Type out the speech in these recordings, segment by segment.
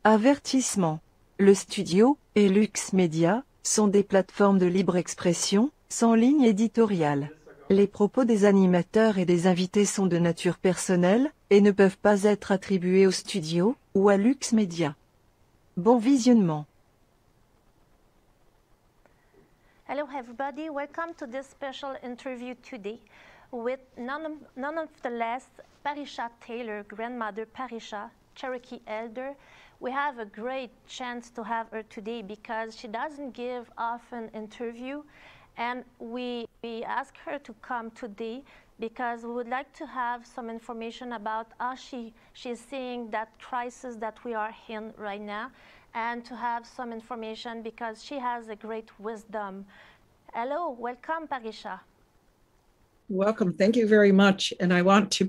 Avertissement. Le studio et Lux Média sont des plateformes de libre expression, sans ligne éditoriale. Les propos des animateurs et des invités sont de nature personnelle, et ne peuvent pas être attribués au studio, ou à Lux Média. Bon visionnement. Hello everybody, welcome to this special interview today with none of the less Parisha Taylor, grandmother Parisha, Cherokee elder. We have a great chance to have her today because she doesn't give often interview, and we asked her to come today because we would like to have some information about how she's seeing that crisis that we are in right now, and to have some information because she has a great wisdom. Hello, welcome, Parisha. Welcome. Thank you very much. And I want to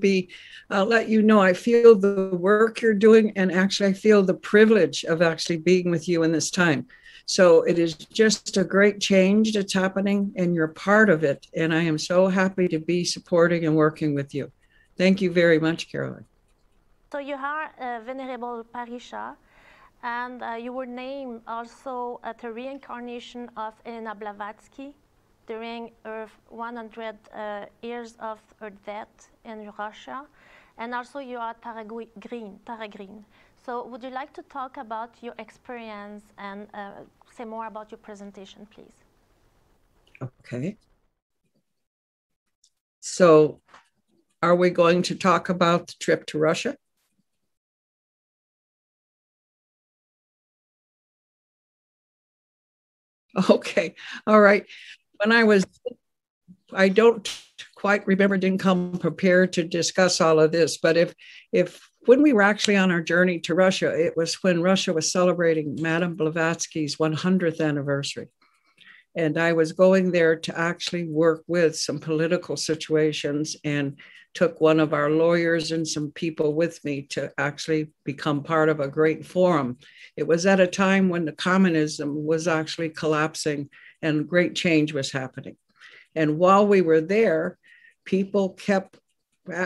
let you know, I feel the work you're doing, and actually I feel the privilege of actually being with you in this time. So it is just a great change that's happening, and you're part of it. And I am so happy to be supporting and working with you. Thank you very much, Caroline. So you are Venerable Parisha, and you were named also at the reincarnation of Elena Blavatsky during her 100 years of her death in Russia, and also you are Tara Green. So would you like to talk about your experience and say more about your presentation, please? Okay. So are we going to talk about the trip to Russia? Okay, all right. I don't quite remember, didn't come prepared to discuss all of this, but when we were actually on our journey to Russia, it was when Russia was celebrating Madame Blavatsky's 100th anniversary. And I was going there to actually work with some political situations, and took one of our lawyers and some people with me to actually become part of a great forum. It was at a time when the communism was actually collapsing and great change was happening. And while we were there, people kept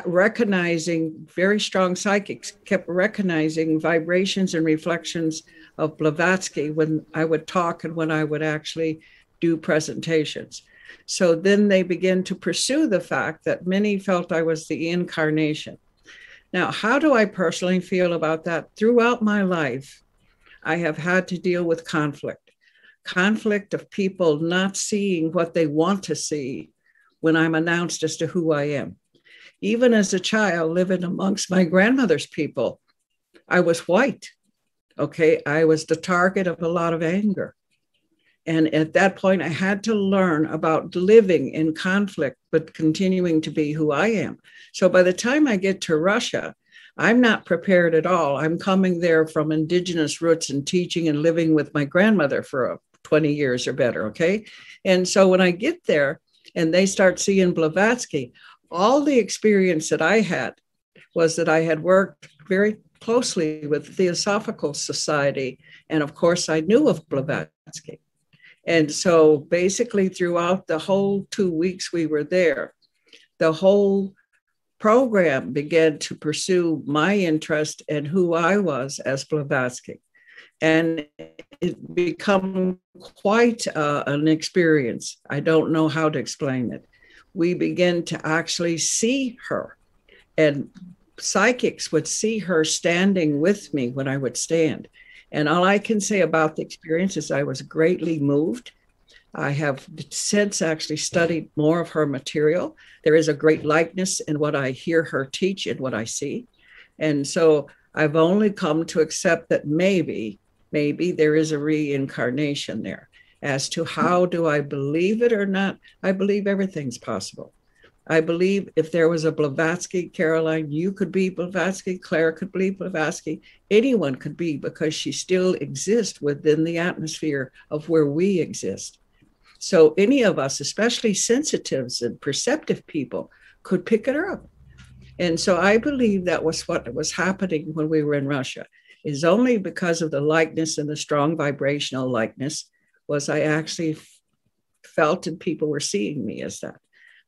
recognizing, very strong psychics kept recognizing vibrations and reflections of Blavatsky when I would talk and when I would actually do presentations. So then they began to pursue the fact that many felt I was the incarnation. Now, how do I personally feel about that? Throughout my life, I have had to deal with conflict of people not seeing what they want to see when I'm announced as to who I am. Even as a child living amongst my grandmother's people, I was white. Okay, I was the target of a lot of anger. And at that point, I had to learn about living in conflict, but continuing to be who I am. So by the time I get to Russia, I'm not prepared at all. I'm coming there from indigenous roots and teaching and living with my grandmother for 20 years or better, okay? And so when I get there and they start seeing Blavatsky, all the experience that I had was that I had worked very closely with the Theosophical Society. And of course, I knew of Blavatsky. And so basically throughout the whole 2 weeks we were there, the whole program began to pursue my interest and who I was as Blavatsky. And it became quite an experience. I don't know how to explain it. We began to actually see her, and psychics would see her standing with me when I would stand. And all I can say about the experience is I was greatly moved. I have since actually studied more of her material. There is a great likeness in what I hear her teach and what I see. And so I've only come to accept that maybe there is a reincarnation there. As to how do I believe it or not, I believe everything's possible. I believe if there was a Blavatsky, Caroline, you could be Blavatsky, Claire could be Blavatsky, anyone could be, because she still exists within the atmosphere of where we exist. So any of us, especially sensitives and perceptive people, could pick it up. And so I believe that was what was happening when we were in Russia, is only because of the likeness and the strong vibrational likeness was I actually felt and people were seeing me as that.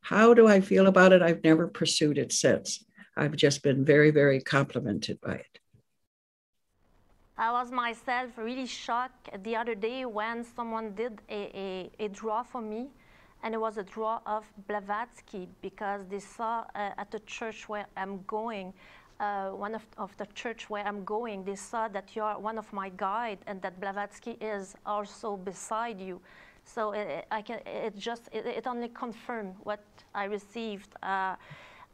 How do I feel about it? I've never pursued it since. I've just been very, very complimented by it. I was myself really shocked the other day when someone did a draw for me, and it was a draw of Blavatsky, because they saw at the church where I'm going, one of the church where I'm going, they saw that you are one of my guide and that Blavatsky is also beside you. So it only confirmed what I received.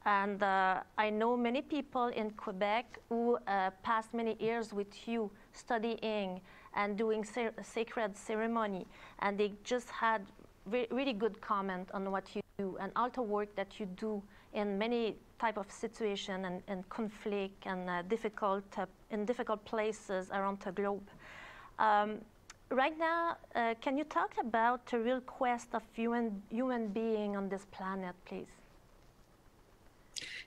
And I know many people in Quebec who passed many years with you studying and doing sacred ceremony, and they just had really good comment on what you do and all the work that you do in many type of situation and conflict and in difficult places around the globe. Right now, can you talk about the real quest of human being on this planet, please?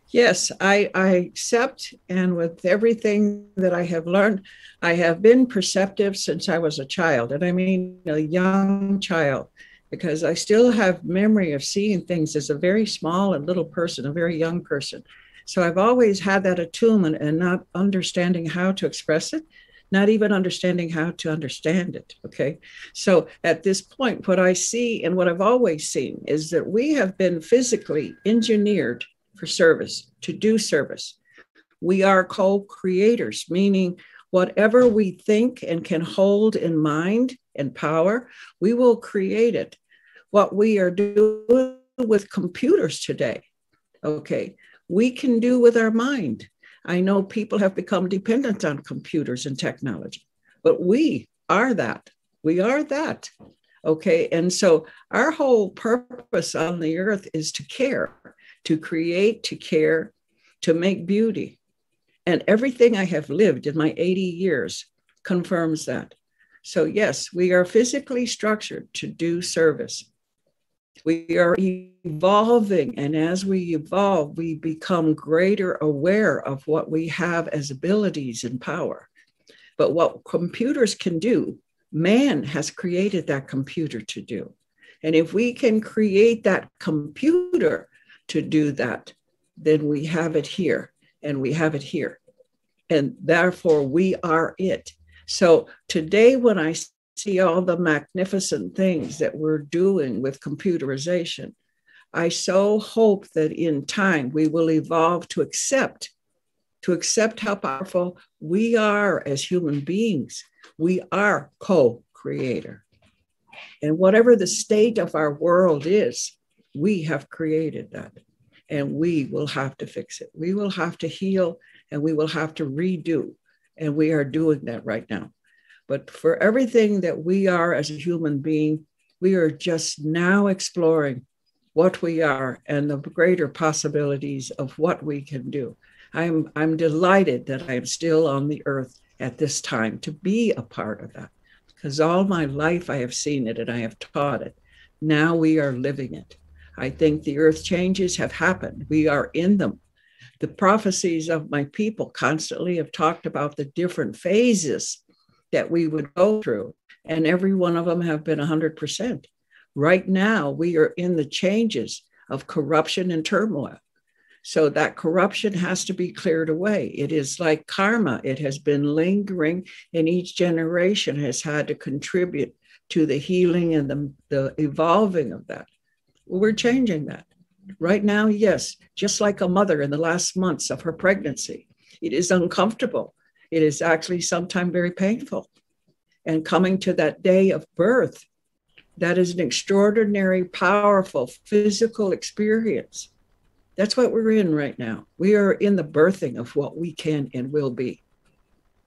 Yes, I accept, and with everything that I have learned, I have been perceptive since I was a child, and I mean a young child, because I still have memory of seeing things as a very small and little person, a very young person. So I've always had that attunement and not understanding how to express it, not even understanding how to understand it, okay? So at this point, what I see and what I've always seen is that we have been physically engineered for service, to do service. We are co-creators, meaning whatever we think and can hold in mind and power, we will create it. What we are doing with computers today, okay, we can do with our mind. I know people have become dependent on computers and technology, but we are that. We are that, okay? And so our whole purpose on the earth is to care, to create, to care, to make beauty. And everything I have lived in my 80 years confirms that. So yes, we are physically structured to do service. We are evolving, and as we evolve, we become greater aware of what we have as abilities and power. But what computers can do, man has created that computer to do. And if we can create that computer to do that, then we have it here, and we have it here. And therefore, we are it. So today, when I see all the magnificent things that we're doing with computerization, I so hope that in time we will evolve to accept how powerful we are as human beings. We are co-creator. And whatever the state of our world is, we have created that, and we will have to fix it. We will have to heal, and we will have to redo, and we are doing that right now. But for everything that we are as a human being, we are just now exploring what we are and the greater possibilities of what we can do. I'm delighted that I am still on the earth at this time to be a part of that, because all my life I have seen it and I have taught it. Now we are living it. I think the earth changes have happened. We are in them. The prophecies of my people constantly have talked about the different phases that we would go through, and every one of them have been 100%. Right now, we are in the changes of corruption and turmoil. So that corruption has to be cleared away. It is like karma. It has been lingering, and each generation has had to contribute to the healing and the evolving of that. We're changing that. Right now, yes, just like a mother in the last months of her pregnancy, it is uncomfortable. It is actually sometimes very painful. And coming to that day of birth, that is an extraordinary, powerful physical experience. That's what we're in right now. We are in the birthing of what we can and will be.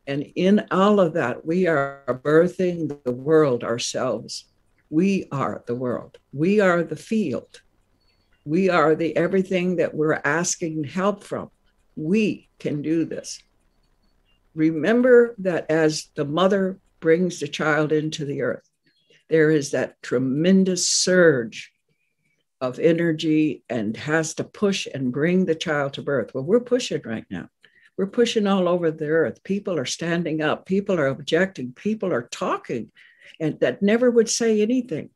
And in all of that, we are birthing the world ourselves. We are the world. We are the field. We are the everything that we're asking help from. We can do this. Remember that as the mother brings the child into the earth, there is that tremendous surge of energy and has to push and bring the child to birth. Well, we're pushing right now. We're pushing all over the earth. People are standing up. People are objecting. People are talking, and that never would say anything.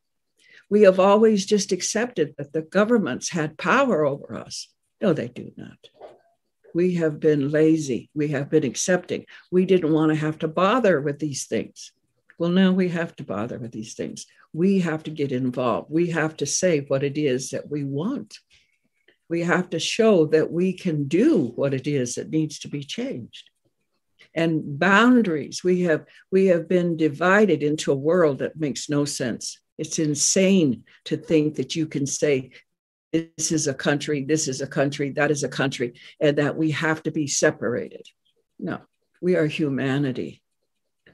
We have always just accepted that the governments had power over us. No, they do not. We have been lazy. We have been accepting. We didn't want to have to bother with these things. Well, now we have to bother with these things. We have to get involved. We have to say what it is that we want. We have to show that we can do what it is that needs to be changed. And boundaries, we have been divided into a world that makes no sense. It's insane to think that you can say, this is a country, that is a country, and that we have to be separated. No, we are humanity.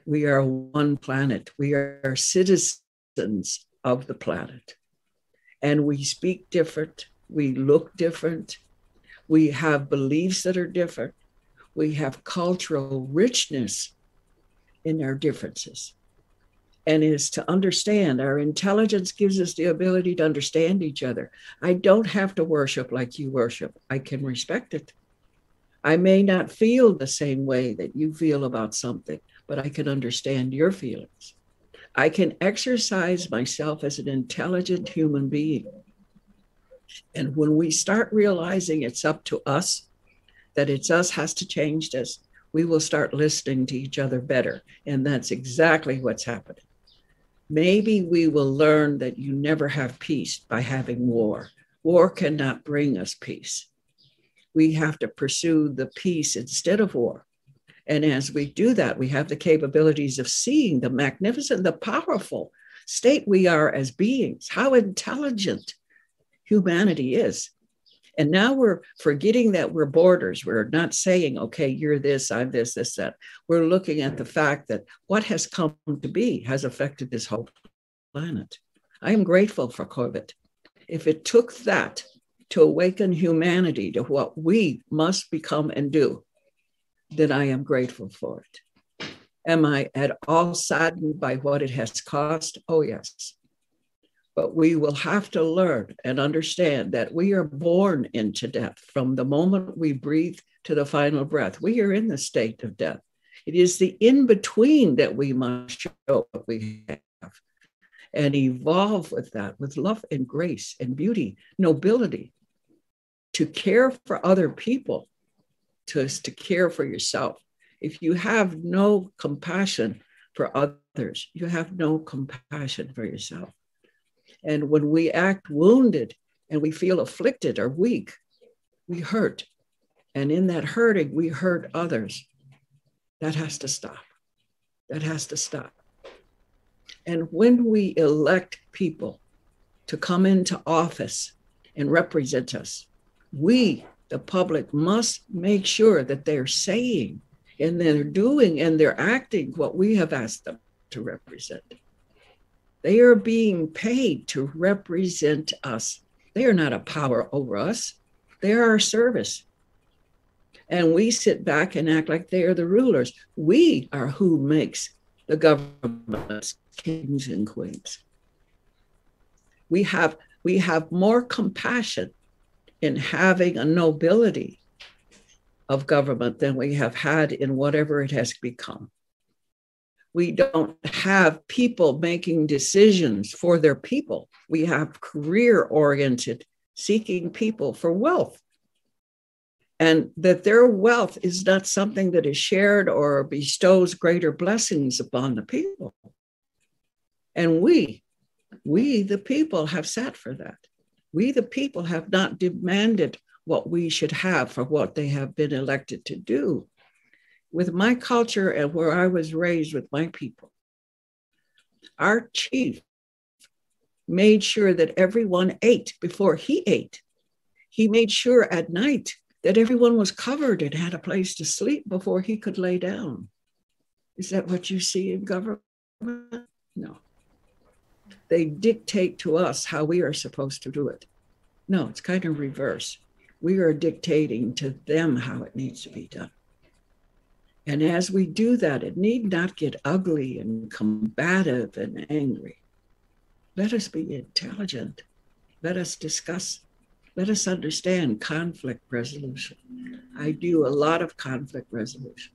We are one planet. We are citizens of the planet. And we speak different. We look different. We have beliefs that are different. We have cultural richness in our differences. And is to understand, our intelligence gives us the ability to understand each other. I don't have to worship like you worship. I can respect it. I may not feel the same way that you feel about something, but I can understand your feelings. I can exercise myself as an intelligent human being. And when we start realizing it's up to us, that it's us has to change this, we will start listening to each other better. And that's exactly what's happening. Maybe we will learn that you never have peace by having war. War cannot bring us peace. We have to pursue the peace instead of war. And as we do that, we have the capabilities of seeing the magnificent, the powerful state we are as beings, how intelligent humanity is. And now we're forgetting that we're borders. We're not saying, okay, you're this, I'm this, that. We're looking at the fact that what has come to be has affected this whole planet. I am grateful for COVID. If it took that to awaken humanity to what we must become and do, then I am grateful for it. Am I at all saddened by what it has cost? Oh, yes. But we will have to learn and understand that we are born into death. From the moment we breathe to the final breath, we are in the state of death. It is the in-between that we must show what we have and evolve with that, with love and grace and beauty, nobility, to care for other people, to care for yourself. If you have no compassion for others, you have no compassion for yourself. And when we act wounded and we feel afflicted or weak, we hurt. And in that hurting, we hurt others. That has to stop. That has to stop. And when we elect people to come into office and represent us, we, the public, must make sure that they're saying and they're doing and they're acting what we have asked them to represent. They are being paid to represent us. They are not a power over us. They are our service. And we sit back and act like they are the rulers. We are who makes the governments kings and queens. We have more compassion in having a nobility of government than we have had in whatever it has become. We don't have people making decisions for their people. We have career-oriented, seeking people for wealth. And that their wealth is not something that is shared or bestows greater blessings upon the people. And we, the people, have sat for that. We, the people, have not demanded what we should have for what they have been elected to do. With my culture and where I was raised with my people, our chief made sure that everyone ate before he ate. He made sure at night that everyone was covered and had a place to sleep before he could lay down. Is that what you see in government? No. They dictate to us how we are supposed to do it. No, it's kind of reverse. We are dictating to them how it needs to be done. And as we do that, it need not get ugly and combative and angry. Let us be intelligent. Let us discuss. Let us understand conflict resolution. I do a lot of conflict resolution.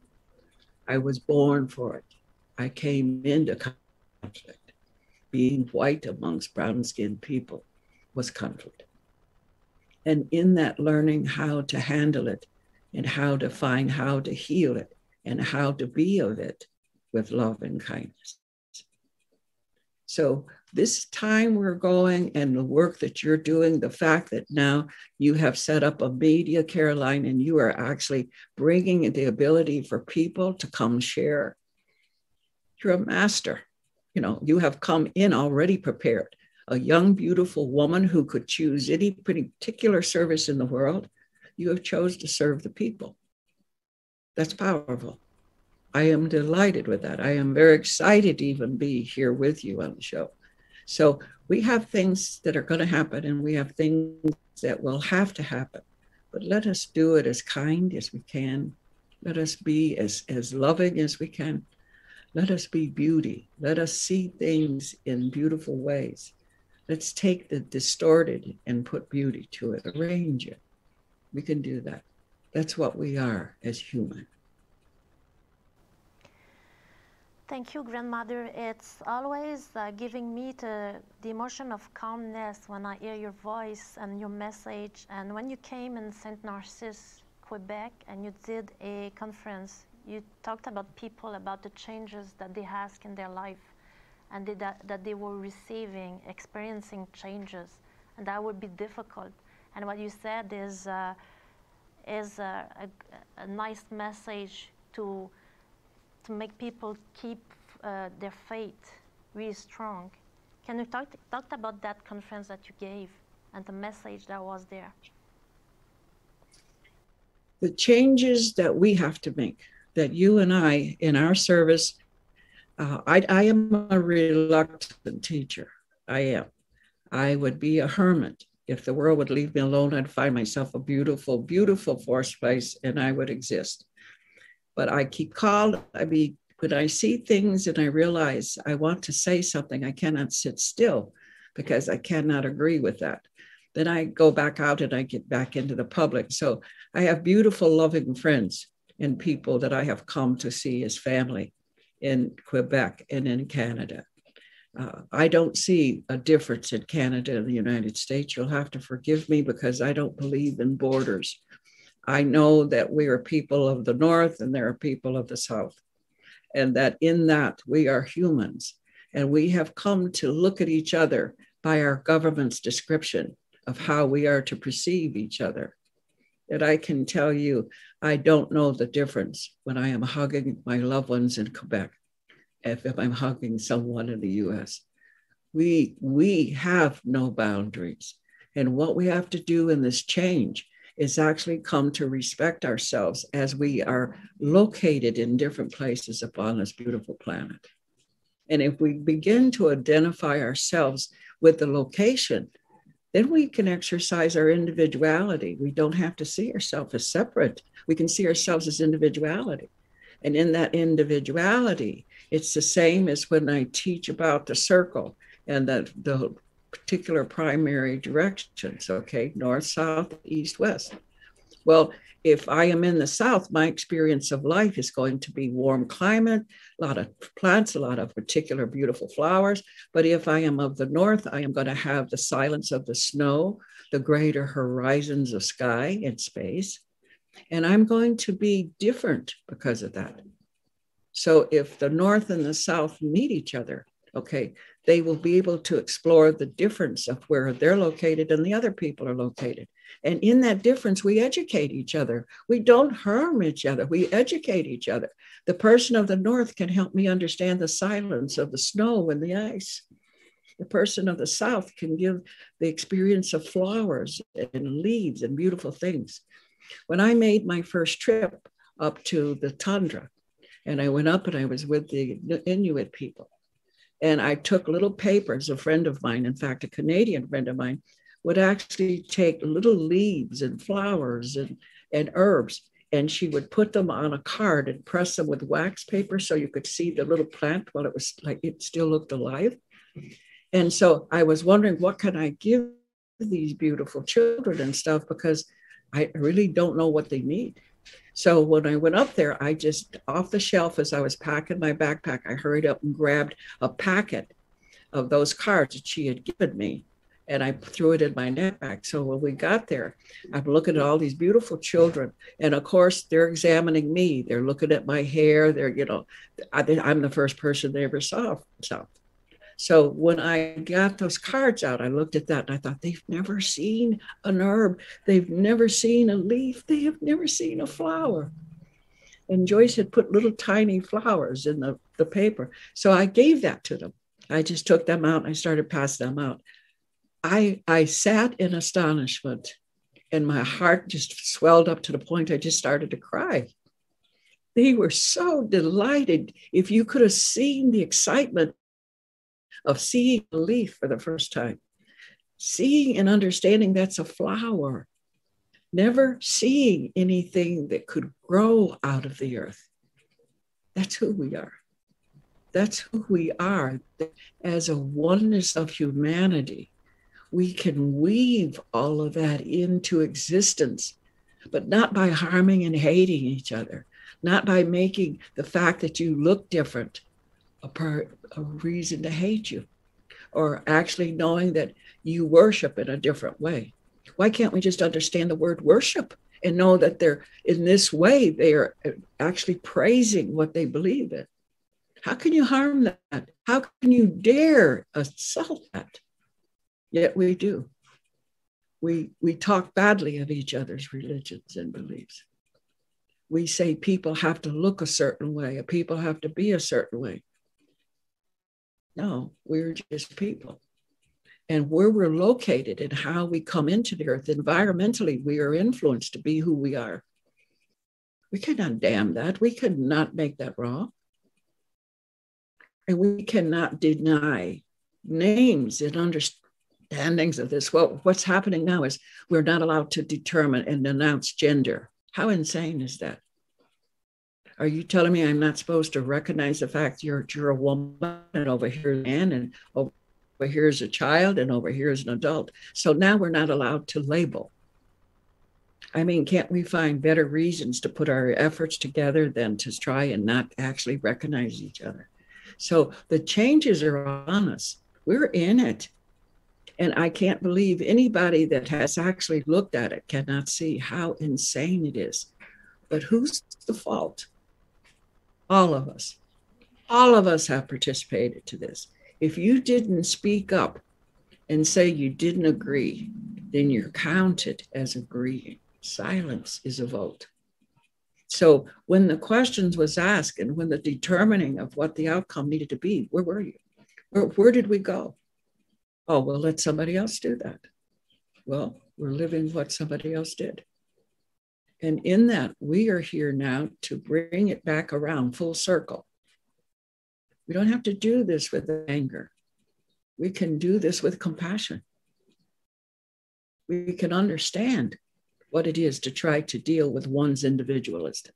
I was born for it. I came into conflict. Being white amongst brown-skinned people was conflict. And in that learning how to handle it and how to find how to heal it and how to be of it with love and kindness. So this time we're going, and the work that you're doing, the fact that now you have set up a Média, Caroline, and you are actually bringing the ability for people to come share. You're a master. You know, you have come in already prepared. A young, beautiful woman who could choose any particular service in the world. You have chosen to serve the people. That's powerful. I am delighted with that. I am very excited to even be here with you on the show. So we have things that are going to happen, and we have things that will have to happen. But let us do it as kind as we can. Let us be as loving as we can. Let us be beauty. Let us see things in beautiful ways. Let's take the distorted and put beauty to it, arrange it. We can do that. That's what we are as human. Thank you, Grandmother. It's always giving me the emotion of calmness when I hear your voice and your message. And when you came in Saint Narcisse, Quebec, and you did a conference, you talked about people, about the changes that they ask in their life, and that they were receiving, experiencing changes, and that would be difficult. And what you said is a nice message to make people keep their faith really strong. Can you talk about that conference that you gave and the message that was there? The changes that we have to make, that you and I in our service, I am a reluctant teacher. I am. I would be a hermit. If the world would leave me alone, I'd find myself a beautiful, beautiful forest place, and I would exist. But I keep called. When I see things and I realize I want to say something, I cannot sit still because I cannot agree with that. Then I go back out and I get back into the public. So I have beautiful, loving friends and people that I have come to see as family in Quebec and in Canada. I don't see a difference in Canada and the United States. You'll have to forgive me because I don't believe in borders. I know that we are people of the North and there are people of the South, and that in that we are humans, and we have come to look at each other by our government's description of how we are to perceive each other. That I can tell you, I don't know the difference when I am hugging my loved ones in Quebec, if I'm hugging someone in the US. We have no boundaries. And what we have to do in this change is actually come to respect ourselves as we are located in different places upon this beautiful planet. And if we begin to identify ourselves with the location, then we can exercise our individuality. We don't have to see ourselves as separate. We can see ourselves as individuality. And in that individuality, it's the same as when I teach about the circle and the particular primary directions, okay, north, south, east, west. Well, if I am in the South, my experience of life is going to be warm climate, a lot of plants, a lot of particular beautiful flowers. But if I am of the North, I am going to have the silence of the snow, the greater horizons of sky and space. And I'm going to be different because of that. So if the North and the South meet each other, okay, they will be able to explore the difference of where they're located and the other people are located. And in that difference, we educate each other. We don't harm each other. We educate each other. The person of the North can help me understand the silence of the snow and the ice. The person of the South can give the experience of flowers and leaves and beautiful things. When I made my first trip up to the tundra, and I went up and I was with the Inuit people, and I took little papers. A friend of mine, in fact, a Canadian friend of mine, would actually take little leaves and flowers and herbs, and she would put them on a card and press them with wax paper so you could see the little plant while it was like it still looked alive. And so I was wondering, what can I give these beautiful children and stuff, because I really don't know what they need. So when I went up there, I just, off the shelf as I was packing my backpack, I hurried up and grabbed a packet of those cards that she had given me. and I threw it in my knapsack. So when we got there, I'm looking at all these beautiful children. And of course, they're examining me. They're looking at my hair. They're, I'm the first person they ever saw. So when I got those cards out, I looked at that and I thought, they've never seen an herb. They've never seen a leaf. They have never seen a flower. And Joyce had put little tiny flowers in the paper. So I gave that to them. I just took them out and I started passing them out. I sat in astonishment and my heart just swelled up to the point I just started to cry. They were so delighted. If you could have seen the excitement of seeing a leaf for the first time, seeing and understanding that's a flower, never seeing anything that could grow out of the earth. That's who we are. That's who we are. As a oneness of humanity, we can weave all of that into existence, but not by harming and hating each other, not by making the fact that you look different a reason to hate you, or actually knowing that you worship in a different way. Why can't we just understand the word worship and know that they're in this way, they are actually praising what they believe in? How can you harm that? How can you dare assault that? Yet we do. We talk badly of each other's religions and beliefs. We say people have to look a certain way, or people have to be a certain way. No, we're just people. And where we're located and how we come into the earth, environmentally, we are influenced to be who we are. We cannot damn that. We cannot make that wrong. And we cannot deny names and understandings of this. Well, what's happening now is we're not allowed to determine and announce gender. How insane is that? Are you telling me I'm not supposed to recognize the fact you're a woman, and over here is a man, and over here is a child, and over here is an adult? So now we're not allowed to label. I mean, can't we find better reasons to put our efforts together than to try and not actually recognize each other? So the changes are on us. We're in it. And I can't believe anybody that has actually looked at it cannot see how insane it is. But who's the fault? All of us. All of us have participated to this. If you didn't speak up and say you didn't agree, then you're counted as agreeing. Silence is a vote. So when the questions was asked and when the determining of what the outcome needed to be, where were you? Where did we go? Oh, well, let somebody else do that. Well, we're living what somebody else did. And in that, we are here now to bring it back around full circle. We don't have to do this with anger. We can do this with compassion. We can understand what it is to try to deal with one's individualistic.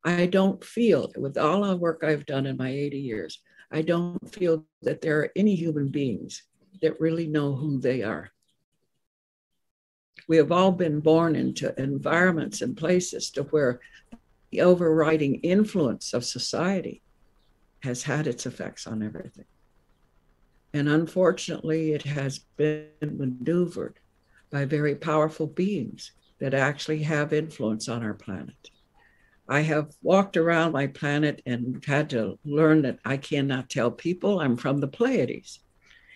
I don't feel, with all the work I've done in my 80 years, I don't feel that there are any human beings that really know who they are. We have all been born into environments and places to where the overriding influence of society has had its effects on everything. And unfortunately, it has been maneuvered by very powerful beings that actually have influence on our planet. I have walked around my planet and had to learn that I cannot tell people I'm from the Pleiades.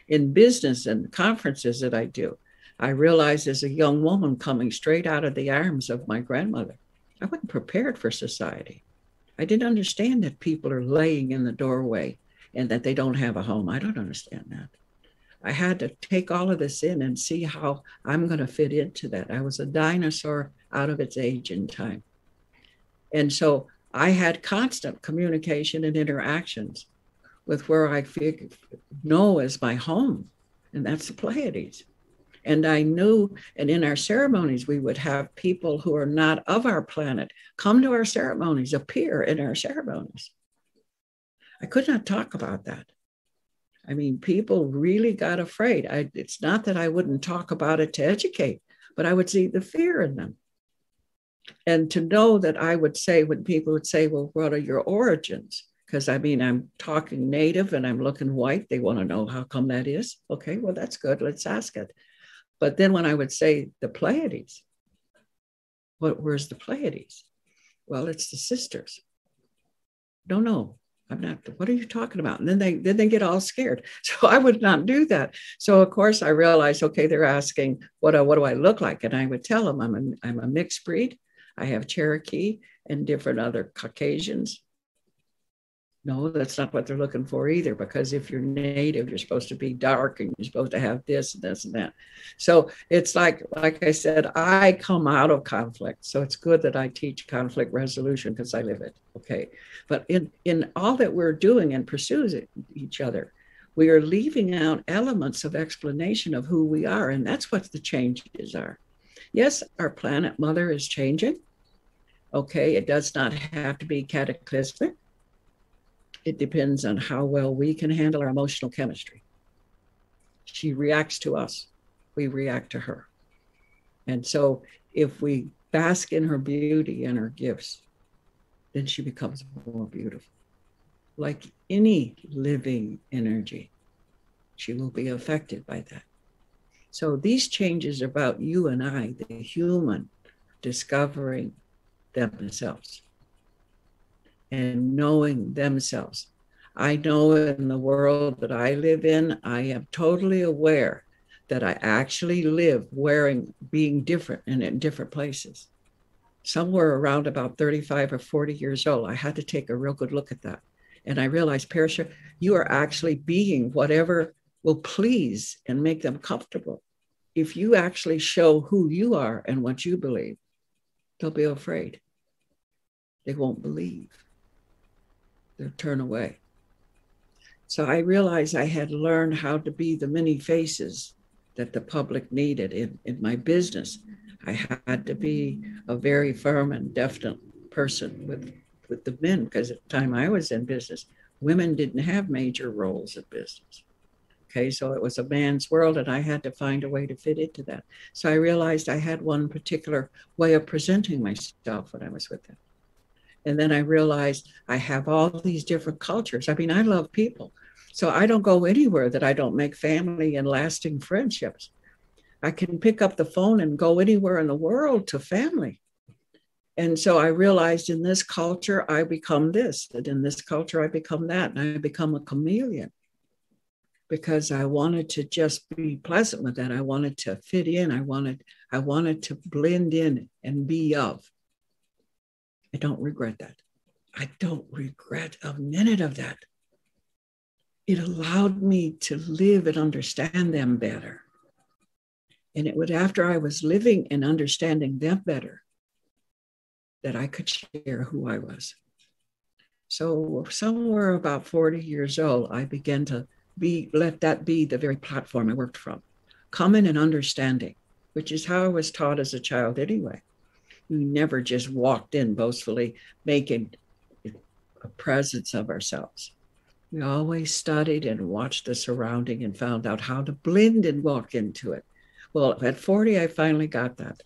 In business and conferences that I do, I realized as a young woman coming straight out of the arms of my grandmother, I wasn't prepared for society. I didn't understand that people are laying in the doorway and that they don't have a home. I don't understand that. I had to take all of this in and see how I'm going to fit into that. I was a dinosaur out of its age and time. And so I had constant communication and interactions with where I know as my home, and that's the Pleiades. And I knew, and in our ceremonies, we would have people who are not of our planet come to our ceremonies, appear in our ceremonies. I could not talk about that. I mean, people really got afraid. It's not that I wouldn't talk about it to educate, but I would see the fear in them. And to know that I would say, when people would say, well, what are your origins? Because I mean, I'm talking native and I'm looking white. They want to know how come that is. Okay, well, that's good. Let's ask it. But then when I would say the Pleiades, where's the Pleiades? Well, it's the sisters. No, I'm not. What are you talking about? And then they get all scared. So I would not do that. So of course I realized, okay, they're asking what do I look like, and I would tell them I'm a mixed breed. I have Cherokee and different other Caucasians. No, that's not what they're looking for either, because if you're native, you're supposed to be dark and you're supposed to have this and this and that. So it's like I said, I come out of conflict. So it's good that I teach conflict resolution because I live it. Okay. But in all that we're doing and pursuing each other, we are leaving out elements of explanation of who we are. And that's what the changes are. Yes, our planet mother is changing. Okay. It does not have to be cataclysmic. It depends on how well we can handle our emotional chemistry. She reacts to us. We react to her. And so if we bask in her beauty and her gifts, then she becomes more beautiful. Like any living energy, she will be affected by that. So these changes are about you and I, the human, discovering themselves and knowing themselves. I know in the world that I live in, I am totally aware that I actually live being different and in different places. Somewhere around about 35 or 40 years old, I had to take a real good look at that. And I realized, Parisha, you are actually being whatever will please and make them comfortable. If you actually show who you are and what you believe, they'll be afraid. They won't believe. They'll turn away. So I realized I had learned how to be the many faces that the public needed in my business. I had to be a very firm and definite person with the men, because at the time I was in business, women didn't have major roles in business. Okay, so it was a man's world, and I had to find a way to fit into that. So I realized I had one particular way of presenting myself when I was with them. And then I realized I have all these different cultures. I mean, I love people. So I don't go anywhere that I don't make family and lasting friendships. I can pick up the phone and go anywhere in the world to family. And so I realized in this culture, I become this, and in this culture, I become that, and I become a chameleon because I wanted to just be pleasant with that. I wanted to fit in. I wanted to blend in and be of. I don't regret that. I don't regret a minute of that. It allowed me to live and understand them better. And it was after I was living and understanding them better that I could share who I was. So somewhere about 40 years old, I began to let that be the very platform I worked from. Common and understanding, which is how I was taught as a child anyway. We never just walked in boastfully making a presence of ourselves. We always studied and watched the surrounding and found out how to blend and walk into it. Well, at 40, I finally got that.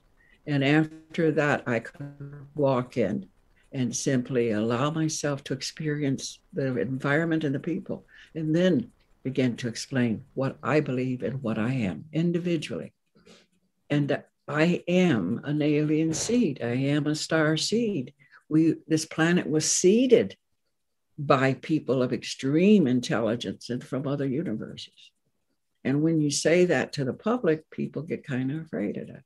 And after that, I could walk in and simply allow myself to experience the environment and the people, and then begin to explain what I believe and what I am individually. And I am an alien seed. I am a star seed. This planet was seeded by people of extreme intelligence and from other universes. And when you say that to the public, people get kind of afraid of that.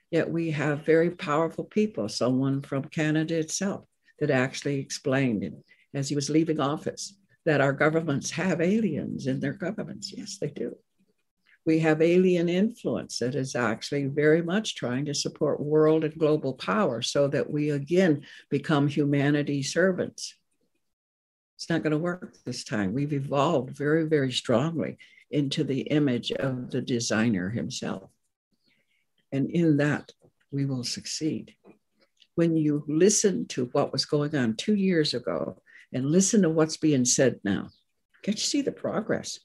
Yet we have very powerful people, someone from Canada itself that actually explained, as he was leaving office, that our governments have aliens in their governments. Yes, they do. We have alien influence that is actually very much trying to support world and global power so that we again become humanity servants. It's not going to work this time. We've evolved very, very strongly into the image of the designer himself. And in that, we will succeed. When you listen to what was going on 2 years ago and listen to what's being said now, can't you see the progress?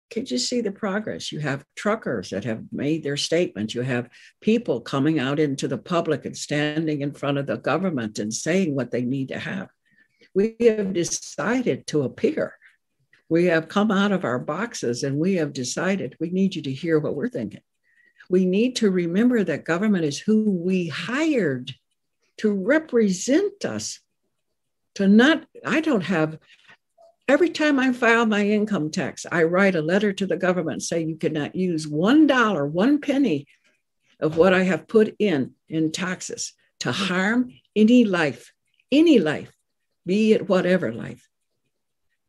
Can't you see the progress? You have truckers that have made their statements. You have people coming out into the public and standing in front of the government and saying what they need to have. We have decided to appear. We have come out of our boxes and we have decided we need you to hear what we're thinking. We need to remember that government is who we hired to represent us. Every time I file my income tax, I write a letter to the government saying you cannot use $1, 1 penny of what I have put in taxes to harm any life, be it whatever life.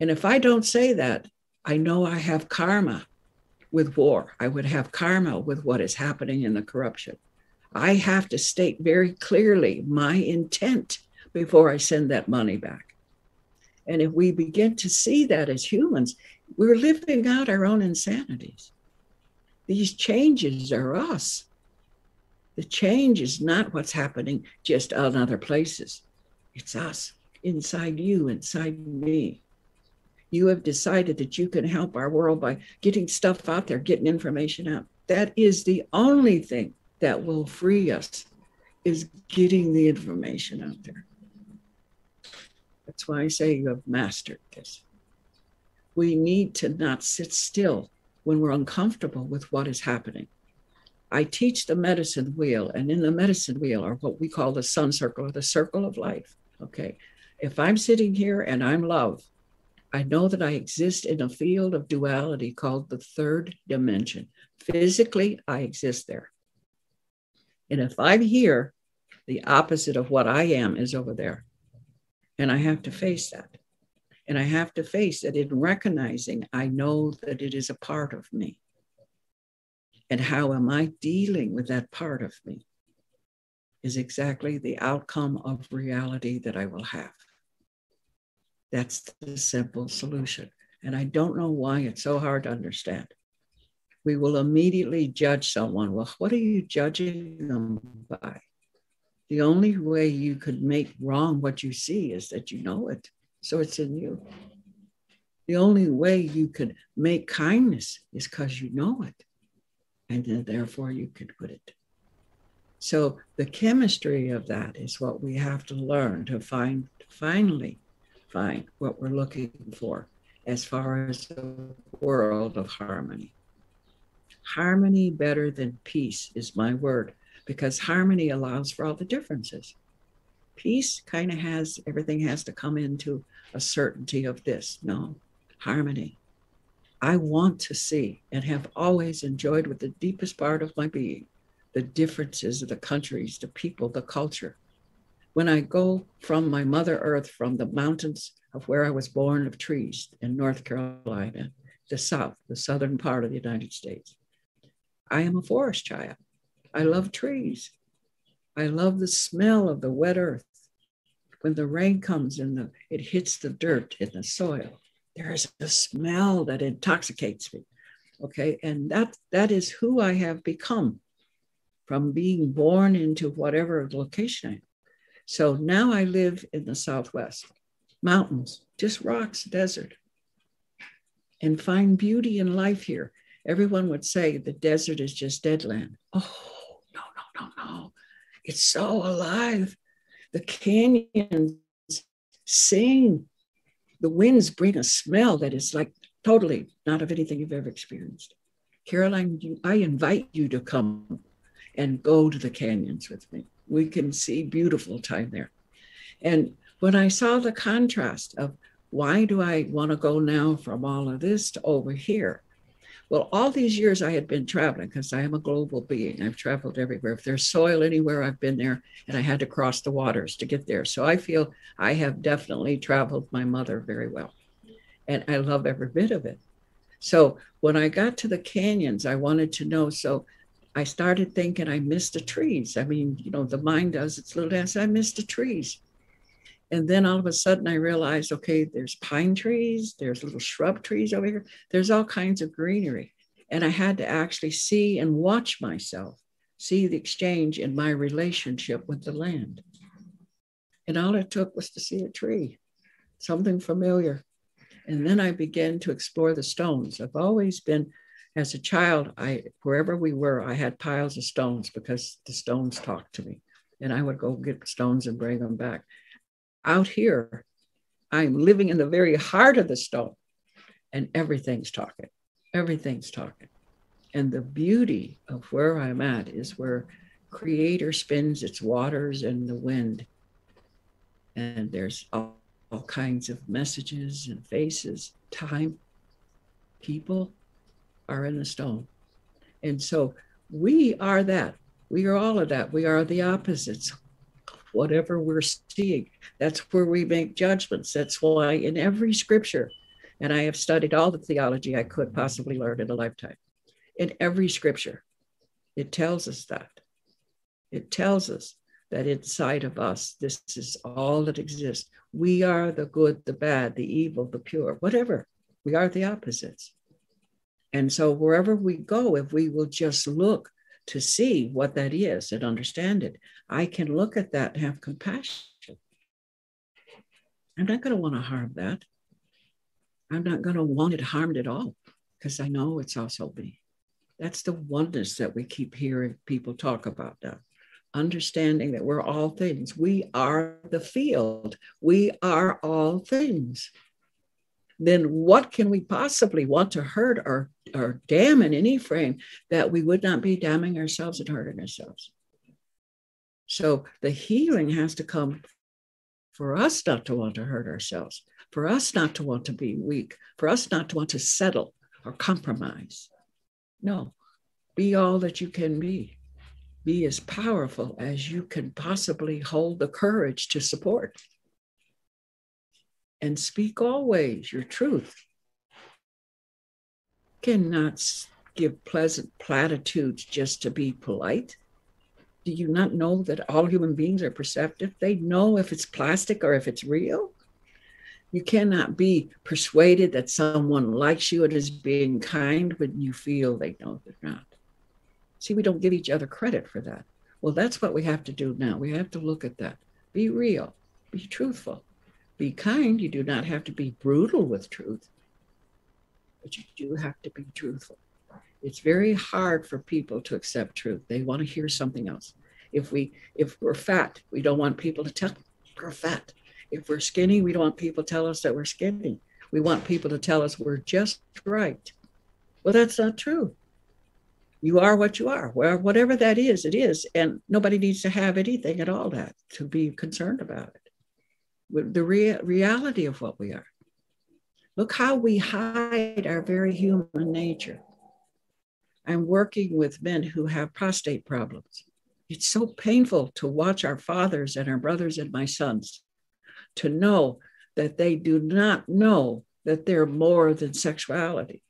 And if I don't say that, I know I have karma with war. I would have karma with what is happening in the corruption. I have to state very clearly my intent before I send that money back. And if we begin to see that as humans, we're living out our own insanities. These changes are us. The change is not what's happening just in other places. It's us, inside you, inside me. You have decided that you can help our world by getting stuff out there, getting information out. That is the only thing that will free us, is getting the information out there. That's why I say you have mastered this. We need to not sit still when we're uncomfortable with what is happening. I teach the medicine wheel, and in the medicine wheel are what we call the sun circle, or the circle of life. Okay. If I'm sitting here and I'm love, I know that I exist in a field of duality called the third dimension. Physically, I exist there. And if I'm here, the opposite of what I am is over there. And I have to face that. And I have to face that in recognizing I know that it is a part of me. And how am I dealing with that part of me is exactly the outcome of reality that I will have. That's the simple solution. And I don't know why it's so hard to understand. We will immediately judge someone. Well, what are you judging them by? The only way you could make wrong what you see is that you know it. So it's in you. The only way you could make kindness is because you know it. And then therefore you could put it. So the chemistry of that is what we have to learn to finally find what we're looking for as far as a world of harmony. Harmony better than peace is my word, because harmony allows for all the differences. Peace kind of has, everything has to come into a certainty of this. No, harmony. I want to see and have always enjoyed with the deepest part of my being, the differences of the countries, the people, the culture. When I go from my Mother Earth, from the mountains of where I was born of trees in North Carolina, the South, the southern part of the United States, I am a forest child. I love trees. I love the smell of the wet earth. When the rain comes and it hits the dirt in the soil, there is a smell that intoxicates me. Okay, and that is who I have become from being born into whatever location I am. So now I live in the Southwest, mountains, just rocks, desert, and find beauty in life here. Everyone would say the desert is just dead land. Oh, no. It's so alive. The canyons sing. The winds bring a smell that is like totally not of anything you've ever experienced. Caroline, I invite you to come and go to the canyons with me. We can see beautiful time there. And when I saw the contrast of why do I want to go now from all of this to over here? Well, all these years I had been traveling because I am a global being. I've traveled everywhere. If there's soil anywhere, I've been there, and I had to cross the waters to get there. So I feel I have definitely traveled my mother very well. And I love every bit of it. So when I got to the canyons, I wanted to know. So I started thinking I missed the trees. I mean, you know, the mind does its little dance. I missed the trees. And then all of a sudden I realized, okay, there's pine trees, there's little shrub trees over here. There's all kinds of greenery. And I had to actually see and watch myself, see the exchange in my relationship with the land. And all it took was to see a tree, something familiar. And then I began to explore the stones. I've always been, as a child, wherever we were, I had piles of stones because the stones talked to me. And I would go get stones and bring them back. Out here, I'm living in the very heart of the stone, and everything's talking. Everything's talking. And the beauty of where I'm at is where Creator spins its waters in the wind. And there's all kinds of messages and faces, time, people are in the stone. And so we are that. We are all of that. We are the opposites. Whatever we're seeing, that's where we make judgments. That's why in every scripture, and I have studied all the theology I could possibly learn in a lifetime, in every scripture, it tells us that. It tells us that inside of us, this is all that exists. We are the good, the bad, the evil, the pure, whatever. We are the opposites. And so wherever we go, if we will just look to see what that is and understand it, I can look at that and have compassion. I'm not going to want to harm that. I'm not going to want it harmed at all, because I know it's also me. That's the oneness that we keep hearing people talk about now. Understanding that we're all things. We are the field. We are all things. Then what can we possibly want to hurt or damn in any frame that we would not be damning ourselves and hurting ourselves? So the healing has to come for us not to want to hurt ourselves, for us not to want to be weak, for us not to want to settle or compromise. No, be all that you can be. Be as powerful as you can possibly hold the courage to support. And speak always your truth. Cannot give pleasant platitudes just to be polite. Do you not know that all human beings are perceptive? They know if it's plastic or if it's real. You cannot be persuaded that someone likes you and is being kind when you feel they know they're not. See, we don't give each other credit for that. Well, that's what we have to do now. We have to look at that. Be real. Be truthful. Be kind. You do not have to be brutal with truth, but you do have to be truthful. It's very hard for people to accept truth. They want to hear something else. If we're fat, we don't want people to tell us we're fat. If we're skinny, we don't want people to tell us that we're skinny. We want people to tell us we're just right. Well, that's not true. You are what you are. Well, whatever that is, it is. And nobody needs to have anything at all that to be concerned about it. With the reality of what we are. Look how we hide our very human nature. I'm working with men who have prostate problems. It's so painful to watch our fathers and our brothers and my sons to know that they do not know that they're more than sexuality.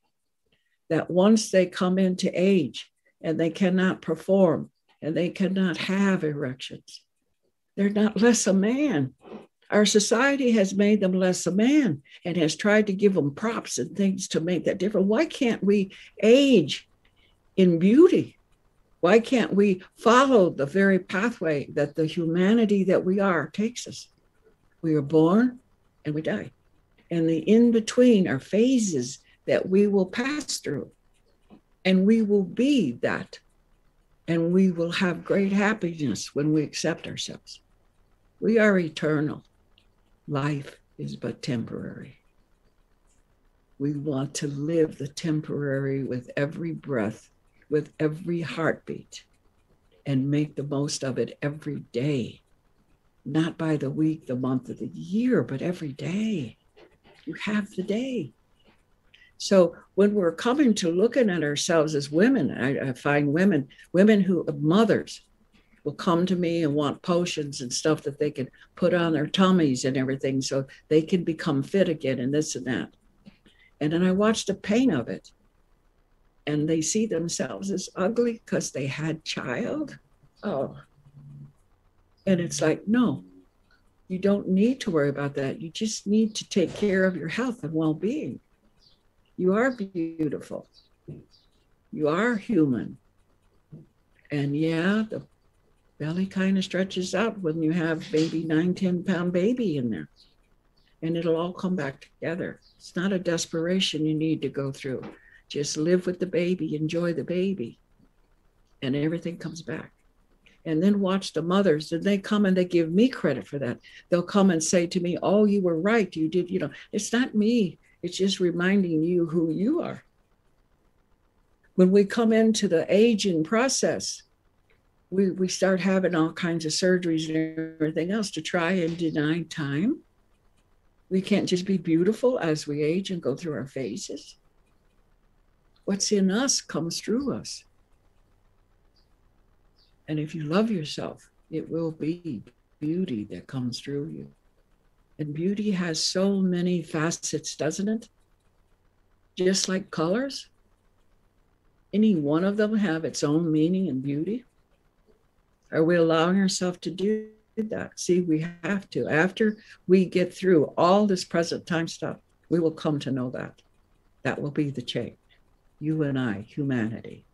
That once they come into age and they cannot perform and they cannot have erections, they're not less a man. Our society has made them less a man and has tried to give them props and things to make that different. Why can't we age in beauty? Why can't we follow the very pathway that the humanity that we are takes us? We are born and we die. And the in-between are phases that we will pass through. And we will be that. And we will have great happiness when we accept ourselves. We are eternal. Life is but temporary. We want to live the temporary with every breath, with every heartbeat, and make the most of it every day. Not by the week, the month, or the year, but every day. You have the day. So when we're coming to looking at ourselves as women, I find women who, mothers, will come to me and want potions and stuff that they can put on their tummies and everything so they can become fit again and this and that. And then I watch the pain of it. And they see themselves as ugly because they had child. Oh. And it's like, no, you don't need to worry about that. You just need to take care of your health and well-being. You are beautiful. You are human. And yeah, the belly kind of stretches out when you have maybe 9-10 pound baby in there. And it'll all come back together. It's not a desperation you need to go through. Just live with the baby, enjoy the baby, and everything comes back. and then watch the mothers, and they come and they give me credit for that. They'll come and say to me, oh, you were right. You did, it's not me. It's just reminding you who you are. When we come into the aging process, we start having all kinds of surgeries and everything else to try and deny time. We can't just be beautiful as we age and go through our phases. What's in us comes through us. And if you love yourself, it will be beauty that comes through you. And beauty has so many facets, doesn't it? Just like colors. Any one of them have its own meaning and beauty. Are we allowing ourselves to do that? See, we have to. After we get through all this present time stuff, we will come to know that. That will be the change. You and I, humanity.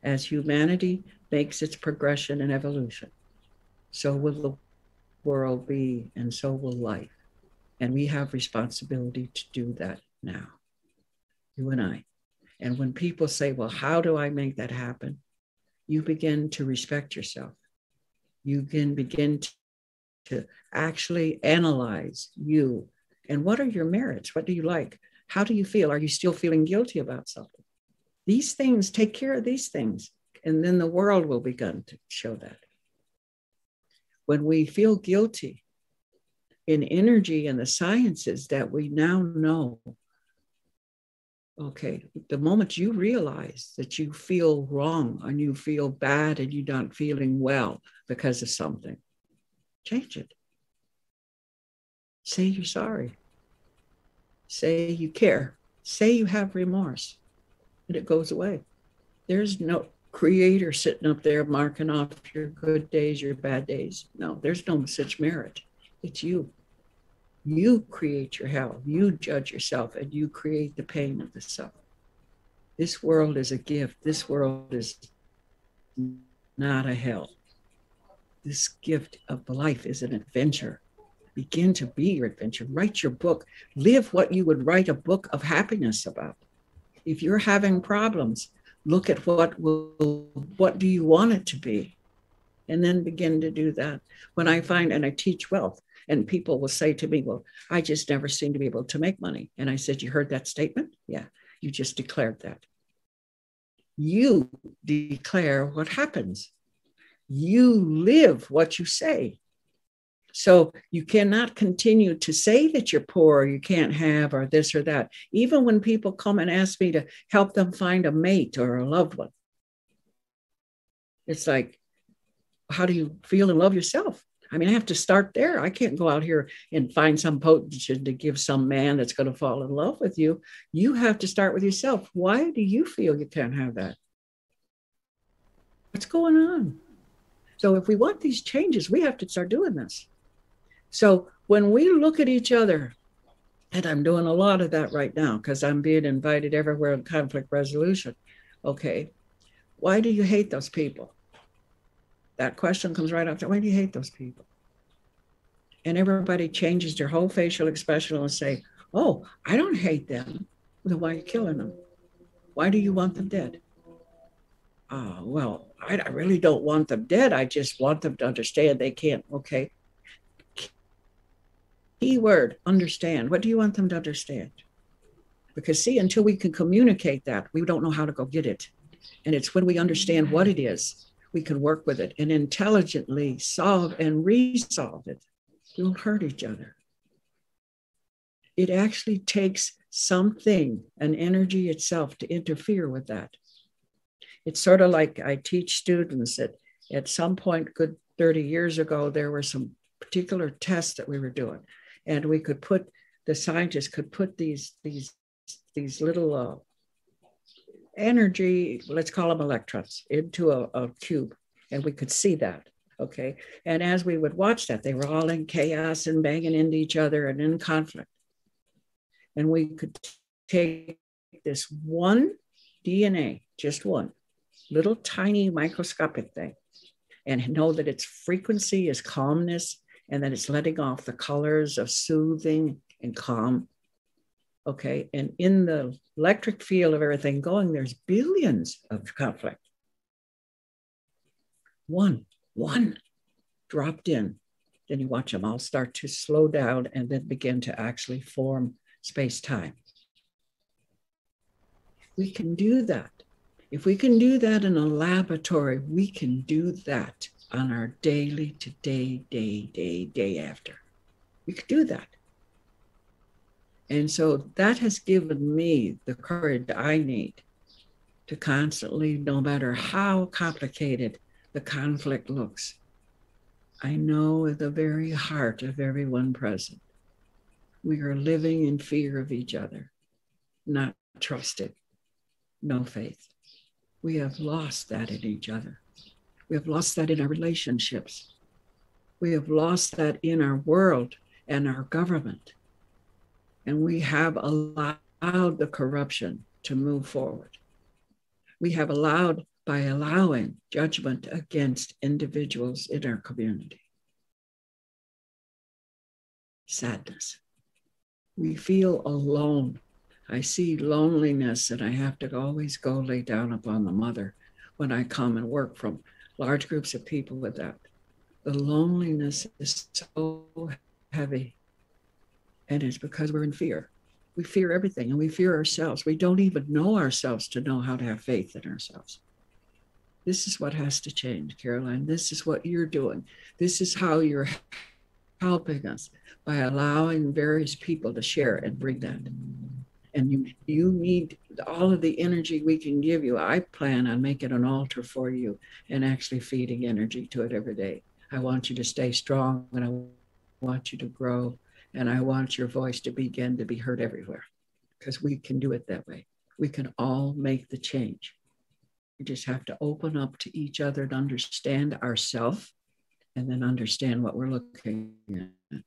As humanity makes its progression and evolution, so will the world be, and so will life. And we have responsibility to do that now, you and I. And when people say, well, how do I make that happen? You begin to respect yourself. You can begin to actually analyze you. And what are your merits? What do you like? How do you feel? Are you still feeling guilty about something? These things, take care of these things. And then the world will begin to show that. When we feel guilty in energy and the sciences that we now know, okay, the moment you realize that you feel wrong and you feel bad and you're not feeling well because of something, change it. Say you're sorry. Say you care. Say you have remorse. And it goes away. There's no creator sitting up there marking off your good days, your bad days. No, there's no such merit. It's you. You create your hell. You judge yourself and you create the pain of the self. This world is a gift. This world is not a hell. This gift of life is an adventure. Begin to be your adventure. Write your book. Live what you would write a book of happiness about. If you're having problems, look at what do you want it to be? And then begin to do that. When I find, and I teach wealth, and people will say to me, well, I just never seem to be able to make money. And I said, you heard that statement? Yeah, you just declared that. You declare what happens. You live what you say. So you cannot continue to say that you're poor, or you can't have, or this or that. Even when people come and ask me to help them find a mate or a loved one, it's like, how do you feel and love yourself? I mean, I have to start there. I can't go out here and find some potentate to give some man that's going to fall in love with you. You have to start with yourself. Why do you feel you can't have that? What's going on? So if we want these changes, we have to start doing this. So when we look at each other, and I'm doing a lot of that right now because I'm being invited everywhere in conflict resolution. Okay, why do you hate those people? That question comes right after, why do you hate those people? And everybody changes their whole facial expression and say, oh, I don't hate them. Then why are you killing them? Why do you want them dead? Well, I really don't want them dead. I just want them to understand they can't. Okay. Key word, understand. What do you want them to understand? Because see, until we can communicate that, we don't know how to go get it. And it's when we understand what it is, we can work with it and intelligently solve and resolve it. We won't hurt each other. It actually takes something, an energy itself, to interfere with that. It's sort of like I teach students that at some point, good 30 years ago, there were some particular tests that we were doing. And we could put, the scientists could put these little energy, let's call them electrons, into a cube. And we could see that, okay? And as we would watch that, they were all in chaos and banging into each other and in conflict. And we could take this one DNA, just one, little tiny microscopic thing, and know that its frequency is calmness, and that it's letting off the colors of soothing and calm. Okay, and in the electric field of everything going, there's billions of conflict. One, one dropped in. Then you watch them all start to slow down and then begin to actually form space-time. We can do that. If we can do that in a laboratory, we can do that on our daily to day after. We could do that. And so that has given me the courage I need to constantly, no matter how complicated the conflict looks, I know at the very heart of everyone present, we are living in fear of each other, not trusted, no faith. We have lost that in each other. We have lost that in our relationships. We have lost that in our world and our government. And we have allowed the corruption to move forward. We have allowed, by allowing judgment against individuals in our community. Sadness. We feel alone. I see loneliness, and I have to always go lay down upon the mother when I come and work from large groups of people with that. The loneliness is so heavy, and it's because we're in fear. We fear everything, and we fear ourselves. We don't even know ourselves to know how to have faith in ourselves. This is what has to change, Caroline. This is what you're doing. This is how you're helping us, by allowing various people to share and bring that. And you need all of the energy we can give you. I plan on making an altar for you and actually feeding energy to it every day. I want you to stay strong, and I want you to grow, and I want your voice to begin to be heard everywhere, because we can do it that way. We can all make the change. We just have to open up to each other and understand ourselves, and then understand what we're looking at.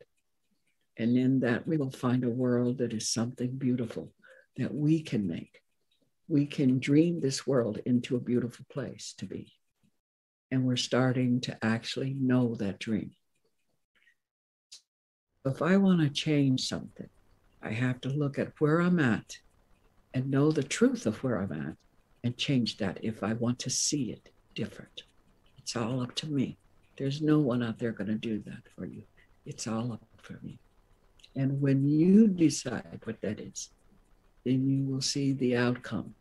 And in that, we will find a world that is something beautiful that we can make. We can dream this world into a beautiful place to be. And we're starting to actually know that dream. If I want to change something, I have to look at where I'm at and know the truth of where I'm at and change that if I want to see it different. It's all up to me. There's no one out there going to do that for you. It's all up for me. And when you decide what that is, then you will see the outcome.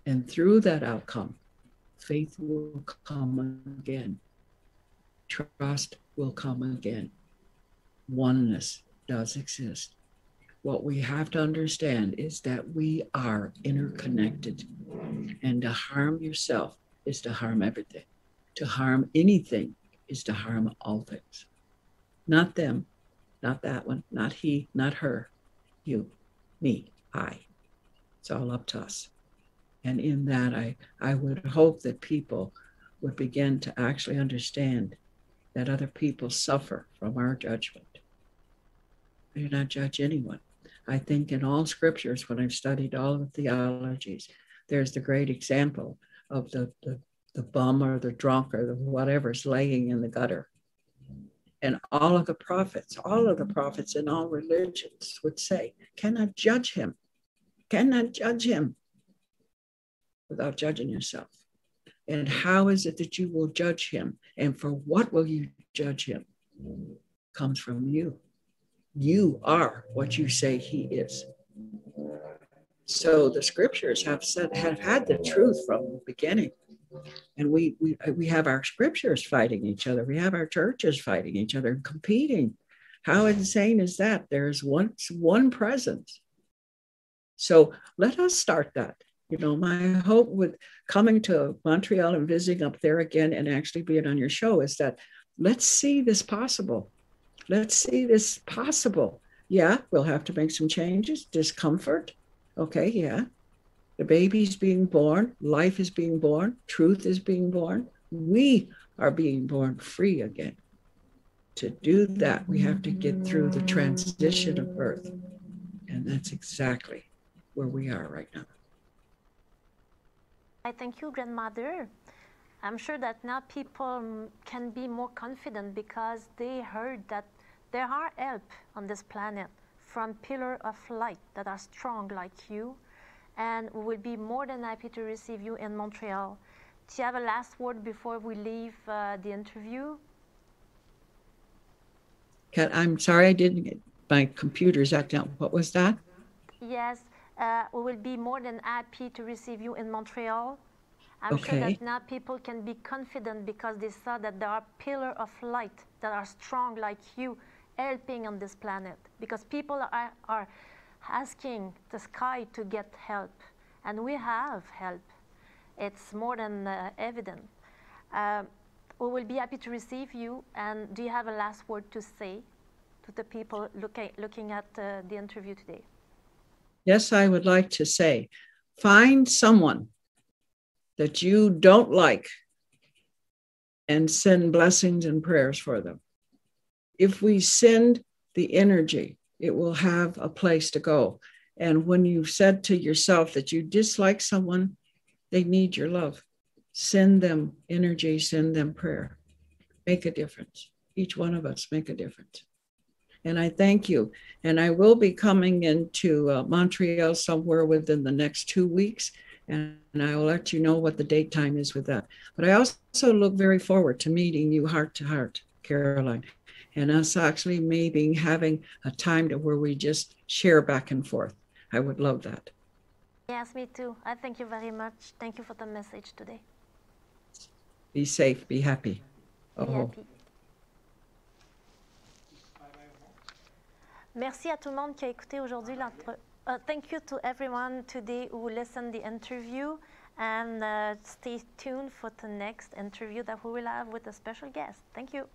And through that outcome, faith will come again. Trust will come again. Oneness does exist. What we have to understand is that we are interconnected. And to harm yourself is to harm everything. To harm anything is to harm all things. Not them. Not that one, not he, not her, you, me, I. It's all up to us. And in that, I would hope that people would begin to actually understand that other people suffer from our judgment. We do not judge anyone. I think in all scriptures, when I've studied all the theologies, there's the great example of the bum or the drunk or the whatever's laying in the gutter. And all of the prophets in all religions would say, cannot judge him without judging yourself. And how is it that you will judge him? And for what will you judge him? Comes from you. You are what you say he is. So the scriptures have had the truth from the beginning. And we have our scriptures fighting each other. We have our churches fighting each other, competing. How insane is that? There's one presence. So let us start that. You know, my hope with coming to Montreal and visiting up there again and actually being on your show is that let's see this possible. Let's see this possible. Yeah, we'll have to make some changes, discomfort. Okay, yeah. The baby's being born, life is being born, truth is being born. We are being born free again. To do that, we have to get through the transition of birth. And that's exactly where we are right now. I thank you, grandmother. I'm sure that now people can be more confident because they heard that there are help on this planet from pillars of light that are strong like you. And we will be more than happy to receive you in Montreal Do you have a last word before we leave the interview? I'm sorry, I didn't get my computer's acting up. What was that? Yes, we will be more than happy to receive you in Montreal. I'm sure Okay. that now people can be confident because they saw that there are pillars of light that are strong like you helping on this planet. Because people are asking the sky to get help, and we have help. It's more than evident. We will be happy to receive you. And do you have a last word to say to the people looking at the interview today? Yes, I would like to say, find someone that you don't like and send blessings and prayers for them. If we send the energy, it will have a place to go. And when you said to yourself that you dislike someone, they need your love. Send them energy, send them prayer. Make a difference. Each one of us make a difference. And I thank you. And I will be coming into Montreal somewhere within the next 2 weeks. And I will let you know what the date time is with that. But I also look very forward to meeting you heart to heart, Caroline, and us actually maybe having a time where we just share back and forth. I would love that. Yes, me too. I thank you very much. Thank you for the message today. Be safe, be happy. Be happy. Merci à tout le monde qui a écouté aujourd'hui l'entrevue. Thank you to everyone today who listened the interview, and stay tuned for the next interview that we will have with a special guest. Thank you.